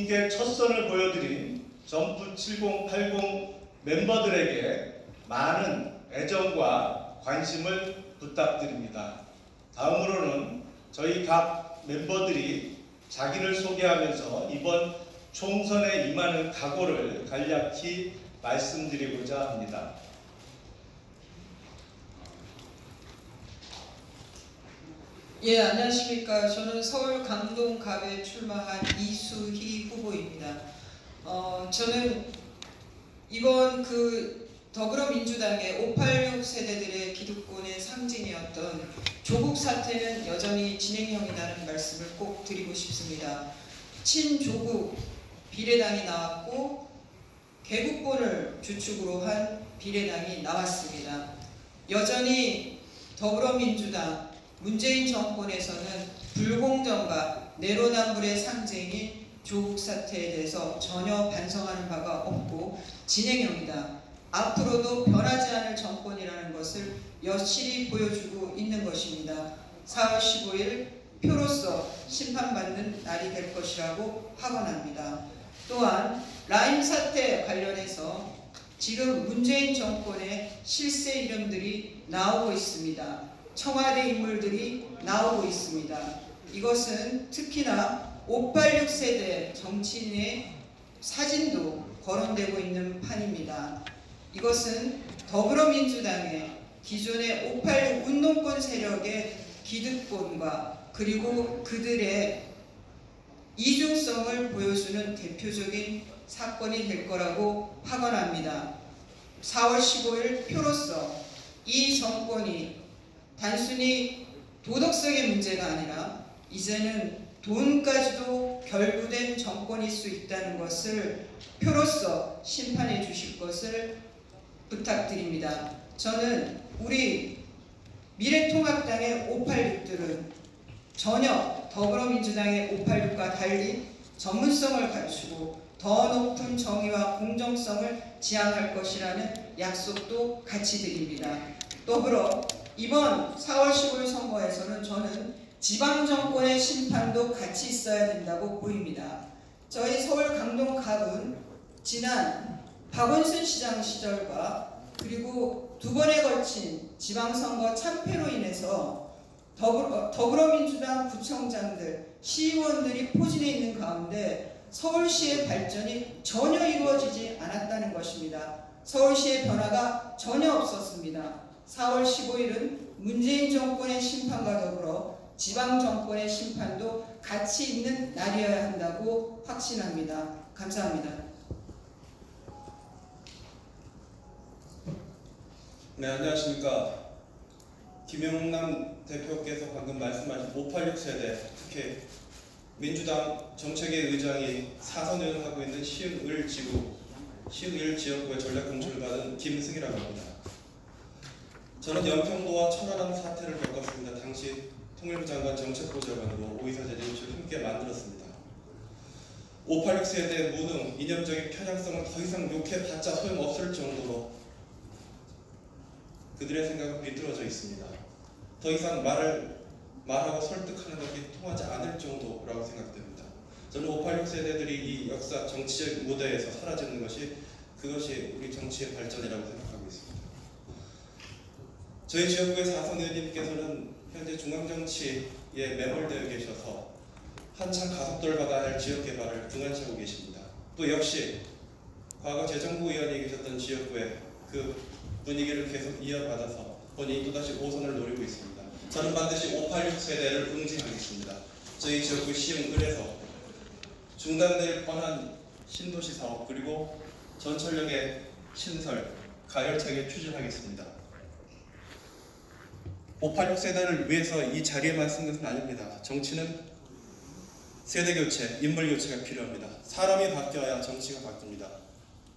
팀께 첫 선을 보여드린 점프 7080 멤버들에게 많은 애정과 관심을 부탁드립니다. 다음으로는 저희 각 멤버들이 자기를 소개하면서 이번 총선에 임하는 각오를 간략히 말씀드리고자 합니다. 예, 안녕하십니까. 저는 서울 강동갑에 출마한 이수희 후보입니다. 저는 이번 더불어민주당의 586 세대들의 기득권의 상징이었던 조국 사태는 여전히 진행형이라는 말씀을 꼭 드리고 싶습니다. 친조국 비례당이 나왔고 개국본을 주축으로 한 비례당이 나왔습니다. 여전히 더불어민주당 문재인 정권에서는 불공정과 내로남불의 상징인 조국 사태에 대해서 전혀 반성하는 바가 없고 진행형이다. 앞으로도 변하지 않을 정권이라는 것을 여실히 보여주고 있는 것입니다. 4월 15일 표로서 심판받는 날이 될 것이라고 확언합니다. 또한 라임 사태 관련해서 지금 문재인 정권의 실세 이름들이 나오고 있습니다. 청와대 인물들이 나오고 있습니다. 이것은 특히나 586 세대 정치인의 사진도 거론되고 있는 판입니다. 이것은 더불어민주당의 기존의 586 운동권 세력의 기득권과 그리고 그들의 이중성을 보여주는 대표적인 사건이 될 거라고 확언합니다. 4월 15일 표로서 이 정권이 단순히 도덕성의 문제가 아니라 이제는 돈까지도 결부된 정권일 수 있다는 것을 표로서 심판해 주실 것을 부탁드립니다. 저는 우리 미래통합당의 586들은 전혀 더불어민주당의 586과 달리 전문성을 갖추고 더 높은 정의와 공정성을 지향할 것이라는 약속도 같이 드립니다. 더불어 이번 4월 15일 선거에서는 저는 지방정권의 심판도 같이 있어야 된다고 보입니다. 저희 서울 강동갑은 지난 박원순 시장 시절과 그리고 두 번에 걸친 지방선거 참패로 인해서 더불어민주당 구청장들, 시의원들이 포진해 있는 가운데 서울시의 발전이 전혀 이루어지지 않았다는 것입니다. 서울시의 변화가 전혀 없었습니다. 4월 15일은 문재인 정권의 심판과 더불어 지방 정권의 심판도 같이 있는 날이어야 한다고 확신합니다. 감사합니다. 네, 안녕하십니까. 김영남 대표께서 방금 말씀하신 586 세대, 특히 민주당 정책위 의장이 사선을 하고 있는 시흥을 지역구의 전략 공천을 받은 김승희라고 합니다. 저는 연평도와 천안함 사태를 겪었습니다. 당시 통일부 장관 정책보좌관으로 오이사제 진출을 함께 만들었습니다. 586 세대의 무능, 이념적인 편향성을 더 이상 욕해봤자 소용없을 정도로 그들의 생각은 비뚤어져 있습니다. 더 이상 말하고 설득하는 것이 통하지 않을 정도라고 생각됩니다. 저는 586 세대들이 이 역사 정치적 무대에서 사라지는 그것이 우리 정치의 발전이라고 생각하고 있습니다. 저희 지역구의 사선 의원님께서는 현재 중앙정치에 매몰되어 계셔서 한창 가속도를 받아야 할 지역 개발을 등한시하고 계십니다. 또 역시 과거 재정부 의원이 계셨던 지역구에 그 분위기를 계속 이어받아서 본인이 또다시 5선을 노리고 있습니다. 저는 반드시 586 세대를 응징하겠습니다. 저희 지역구 시흥을에서 중단될 뻔한 신도시 사업 그리고 전철역의 신설, 가열차게 추진하겠습니다. 586 세대를 위해서 이 자리에만 쓴 것은 아닙니다. 정치는 세대교체, 인물교체가 필요합니다. 사람이 바뀌어야 정치가 바뀝니다.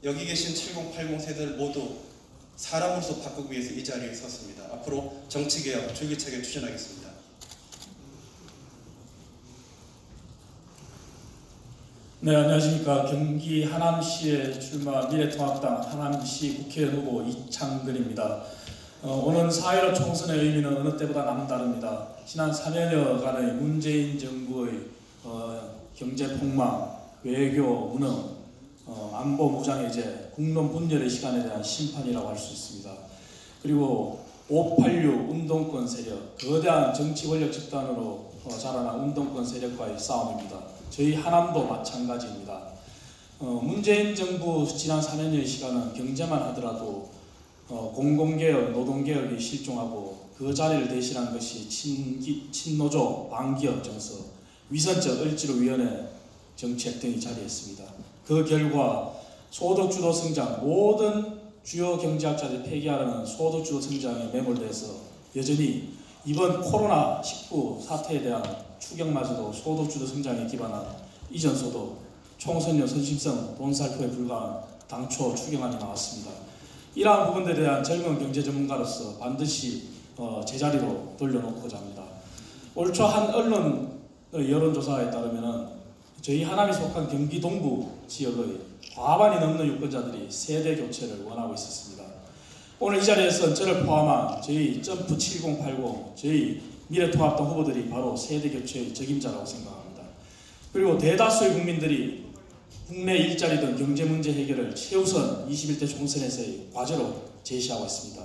여기 계신 7080 세대를 모두 사람으로서 바꾸기 위해서 이 자리에 섰습니다. 앞으로 정치개혁 줄기차게 추진하겠습니다. 네, 안녕하십니까. 경기 하남시에 출마 미래통합당 하남시 국회의원 후보 이창근입니다. 오는 4.15 총선의 의미는 어느 때보다 남다릅니다. 지난 3년여간의 문재인 정부의 경제폭망, 외교, 문화, 안보, 무장해제, 국론 분열의 시간에 대한 심판이라고 할 수 있습니다. 그리고 586 운동권 세력, 거대한 정치 권력 집단으로 자라난 운동권 세력과의 싸움입니다. 저희 하남도 마찬가지입니다. 문재인 정부 지난 4년여의 시간은 경제만 하더라도 공공개혁, 노동개혁이 실종하고 그 자리를 대신한 것이 친노조, 반기업 정서, 위선적 을지로위원회 정책 등이 자리했습니다. 그 결과 소득주도 성장, 모든 주요 경제학자들이 폐기하라는 소득주도 성장에 매몰돼서 여전히 이번 코로나19 사태에 대한 추격마저도 소득주도 성장에 기반한 이전 소득, 총선료 선심성 돈살표에 불과한 당초 추경안이 나왔습니다. 이러한 부분들에 대한 젊은 경제 전문가로서 반드시 제자리로 돌려놓고자 합니다. 올 초 한 언론 여론조사에 따르면 저희 하남이 속한 경기 동부 지역의 과반이 넘는 유권자들이 세대 교체를 원하고 있었습니다. 오늘 이 자리에서 저를 포함한 저희 점프 7080, 저희 미래통합당 후보들이 바로 세대 교체의 적임자라고 생각합니다. 그리고 대다수의 국민들이 국내 일자리든 경제 문제 해결을 최우선 21대 총선에서의 과제로 제시하고 있습니다.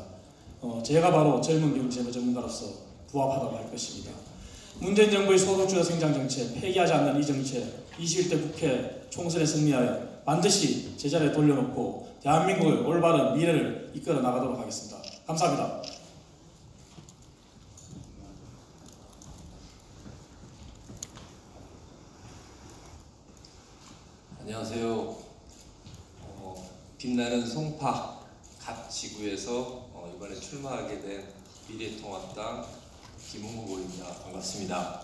제가 바로 젊은 경제 전문가로서 부합하다고 할 것입니다. 문재인 정부의 소득주도 성장 정책, 폐기하지 않는 이 정책, 21대 국회 총선에 승리하여 반드시 제자리에 돌려놓고 대한민국의 올바른 미래를 이끌어 나가도록 하겠습니다. 감사합니다. 안녕하세요. 빛나는 송파 갑지구에서 이번에 출마하게 된 미래통합당 김웅후보입니다. 반갑습니다.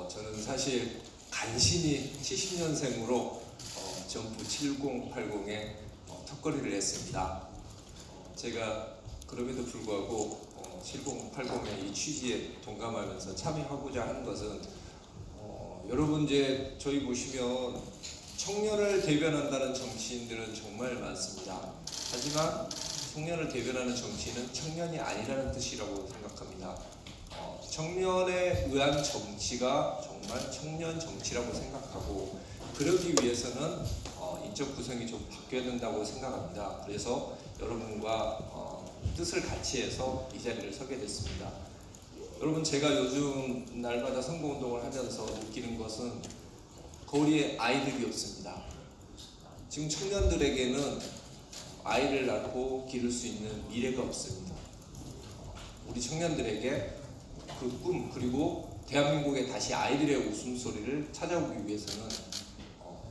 저는 사실 간신히 70년생으로 점프 7080에 턱걸이를 했습니다. 제가 그럼에도 불구하고 7080의 이 취지에 동감하면서 참여하고자 하는 것은 여러분 이제 저희 보시면 청년을 대변한다는 정치인들은 정말 많습니다. 하지만 청년을 대변하는 정치인은 청년이 아니라는 뜻이라고 생각합니다. 청년에 의한 정치가 정말 청년 정치라고 생각하고 그러기 위해서는 인적 구성이 좀 바뀌어야 된다고 생각합니다. 그래서 여러분과 뜻을 같이 해서 이 자리를 서게 됐습니다. 여러분 제가 요즘 날마다 선거운동을 하면서 느끼는 것은 거리에 아이들이 없습니다. 지금 청년들에게는 아이를 낳고 기를 수 있는 미래가 없습니다. 우리 청년들에게 그 꿈 그리고 대한민국에 다시 아이들의 웃음소리를 찾아오기 위해서는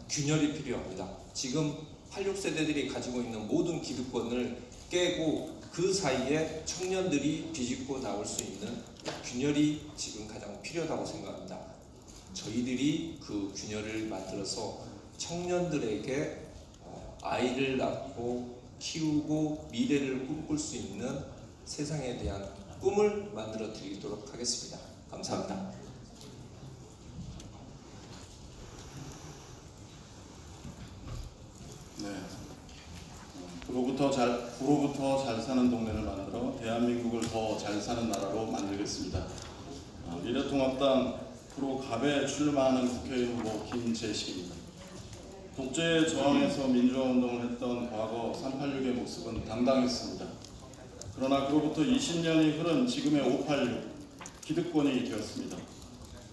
균열이 필요합니다. 지금 86세대들이 가지고 있는 모든 기득권을 깨고 그 사이에 청년들이 비집고 나올 수 있는 균열이 지금 가장 필요하다고 생각합니다. 저희들이 그 균열을 만들어서 청년들에게 아이를 낳고 키우고 미래를 꿈꿀 수 있는 세상에 대한 꿈을 만들어 드리도록 하겠습니다. 감사합니다. 네. 구로부터 잘 사는 동네를 만들어 대한민국을 더 잘 사는 나라로 만들겠습니다. 미래통합당 구로 갑에 출마하는 국회의원 후보 김재식입니다. 독재에 저항해서 민주화운동을 했던 과거 386의 모습은 당당했습니다. 그러나 그로부터 20년이 흐른 지금의 586 기득권이 되었습니다.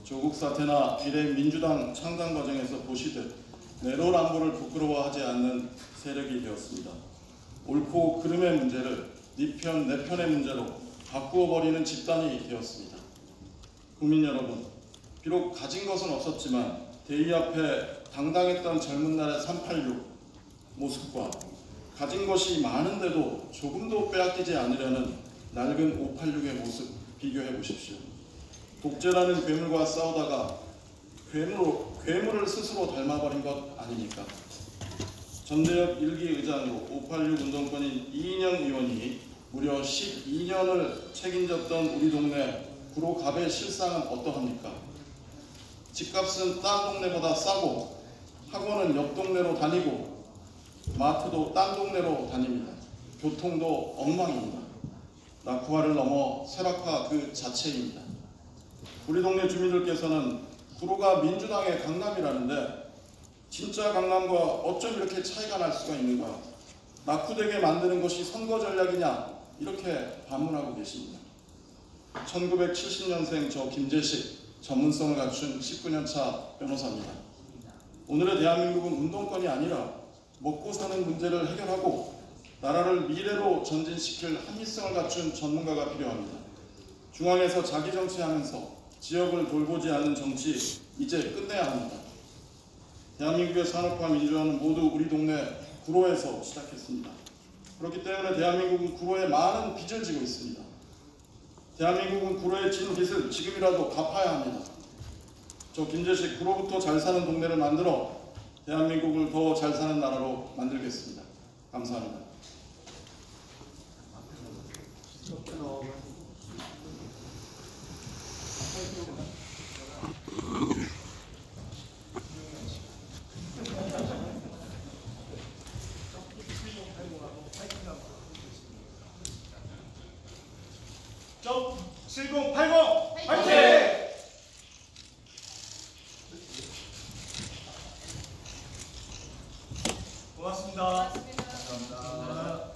조국 사태나 미래 민주당 창당 과정에서 보시듯 내로남불을 부끄러워하지 않는 세력이 되었습니다. 옳고 그름의 문제를 네 편, 내 편의 문제로 바꾸어버리는 집단이 되었습니다. 국민 여러분, 비록 가진 것은 없었지만 대의 앞에 당당했던 젊은 날의 386 모습과 가진 것이 많은데도 조금도 빼앗기지 않으려는 낡은 586의 모습 비교해 보십시오. 독재라는 괴물과 싸우다가 괴물을 스스로 닮아버린 것 아닙니까? 전대협 1기 의장으로 586 운동권인 이인영 의원이 무려 12년을 책임졌던 우리 동네 구로 갑의 실상은 어떠합니까? 집값은 딴 동네보다 싸고 학원은 옆 동네로 다니고 마트도 딴 동네로 다닙니다. 교통도 엉망입니다. 낙후화를 넘어 쇠락화 그 자체입니다. 우리 동네 주민들께서는 구로가 민주당의 강남이라는데 진짜 강남과 어쩜 이렇게 차이가 날 수가 있는가? 낙후되게 만드는 것이 선거 전략이냐? 이렇게 반문하고 계십니다. 1970년생 저 김재식, 전문성을 갖춘 19년차 변호사입니다. 오늘의 대한민국은 운동권이 아니라 먹고 사는 문제를 해결하고 나라를 미래로 전진시킬 합리성을 갖춘 전문가가 필요합니다. 중앙에서 자기 정치하면서 지역을 돌보지 않는 정치 이제 끝내야 합니다. 대한민국의 산업화 민주화는 모두 우리 동네 구로에서 시작했습니다. 그렇기 때문에 대한민국은 구로에 많은 빚을 지고 있습니다. 대한민국은 구로에 진 빚을 지금이라도 갚아야 합니다. 저 김재식 구로부터 잘 사는 동네를 만들어 대한민국을 더 잘 사는 나라로 만들겠습니다. 감사합니다. 점 7080 화이팅! 고맙습니다. 감사합니다.